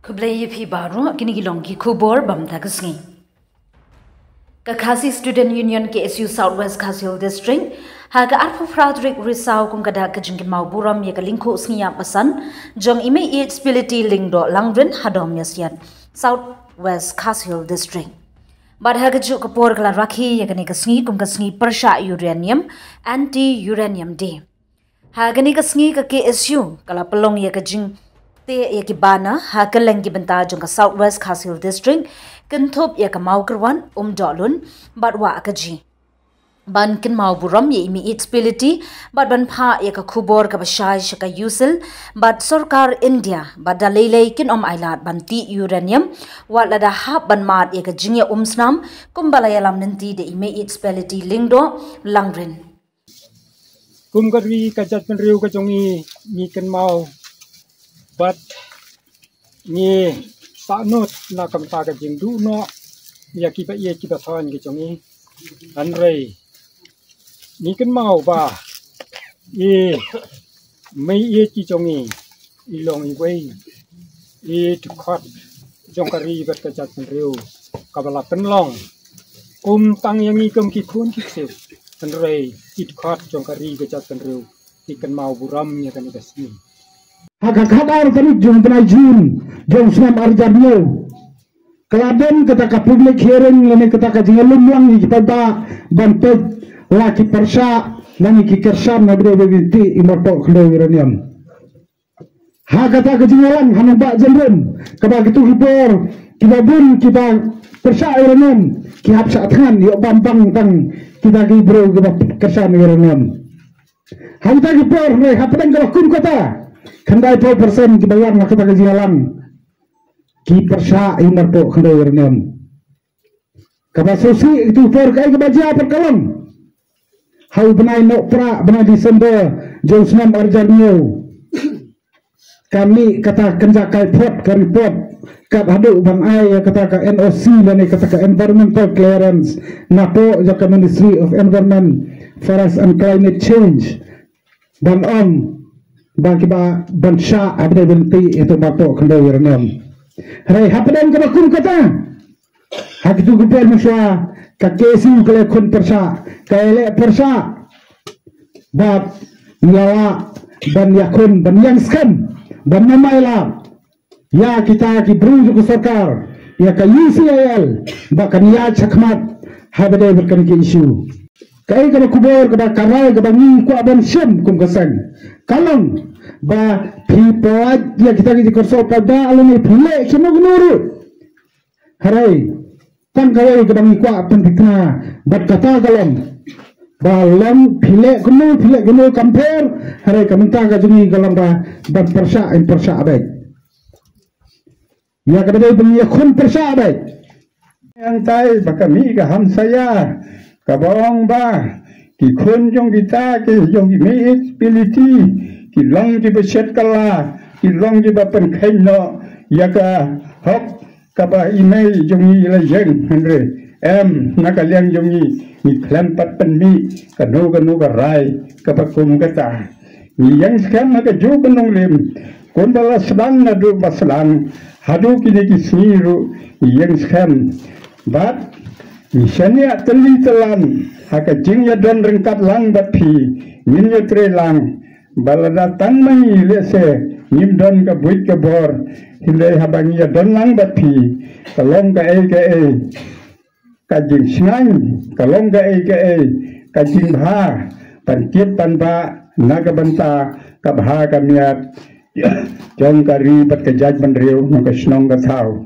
Kublai phi baru kini gilongki kubor bamta kesngi. Khasi Student Union KSU Southwest Khasi Hill District haga Arfu Frederick Risau kung kada kajingkin mauburam ya kalingko sngiya pasan jong ime it spility lingdo langren hadom yasian Southwest Khasi Hill District. Bad haga juk kapor kala rakhi ya kani kasngi kung kasngi persha uranium anti-uranium day. Haga ni kasngi ka KSU kala pelong ya kajing te ya kibana hakaleng kibenta jong ka Southwest Khasi Hill District kenthop ya ka maukerwan dolun badwa akaji ban kin mau buram ye imi itspility bad ban pha ya ka khubor ka bashai shaka yusil bad sarkar India bad dalele kin ailat banti uranium wa lada hab ban mat ya ka jingya snam kumbala ya lam nanti de imi itspility lingdo langrin kumgari ka jat pen riu ka jongi ni kin mau but ni sanut na kam ta ka jing du no ya ki pa ye ki pa thon ki chongi an rei ni kan mau ba ye mai ye ki chongi I long I wei I to khot jong ka ri bat ka chat riu ka bala pen long tang yang ni kum ki khun ki se an rei ki khot jong ka ri ka chat riu ki kan mau buram ya kan ka sni Agak kabar tadi jom penajun jom senam arjadnya keladen ketika public hearing lani ketika jengelum yang kita bantet laki persa lani kikersan nabre binti imorto kelo uranium ha kata kejengelan hanabak jenren kaba gitu hibor kita bun kita persa uranium kihap saatkan yuk bambang tang kita gibro kita kersan uranium hantar hibor re hapadan kalau kun kota Kandai 4% kibayar na kita kajialan ki persa imarto kandai uranium kabasusi itu for kai kebaja perkalang hau benai no pra benai Desember josnam arjanio kami kata kenja kai pot ka report kat hadu bang ai kata ka NOC dan kata ka environmental clearance napo jaka Ministry of Environment Forest and Climate Change dan bagi ba bansha abde benti itu bato kendo uranium hai hapadan ka kun kata hakitu gupel muswa ka kesi kale kun persa kale persa bab nyawa ban yakun ban yang skan ban namaila ya kita ki bru ke sarkar ya ka UCIL bakan ya chakmat habade berkan ki isu kai kana kubor kada karai kada ni ku aban syam kum kasang kalong ba people ya kita di korso pada alani phile kino gunuru harai tang kawai kada ni ku apan dikna bat kata kalong ba lam phile gunu compare harai kaminta ka jungi kalong ba bat persa in persa abai ya kada bani khun persa abai yang tai bakami ka ham saya kabawang ba ki khun jong kita ki jong ki spility ki long di beset kala ki long di bapen khaino ya ka hok ka ba email jong ni la jeng andre nakaliang jong ni klampat pen mi ka no ka rai ka ba kum ka ta ni yang skam ka ju kanong lem kon bala sedang na du baslang hadu ki sniru yang skam bat misalnya teli telan haka jingya dan rengkat lang bapi minyo tre lang balada tang mai lese nim don ka buit ka bor hindai habangia don lang bapi kalong ka ka jing singan kalong ka ka jing bha pan tiep pan ba naga banta ka bha ka miat jong ka ri bat ka jaj ban riu no ka snong ka thau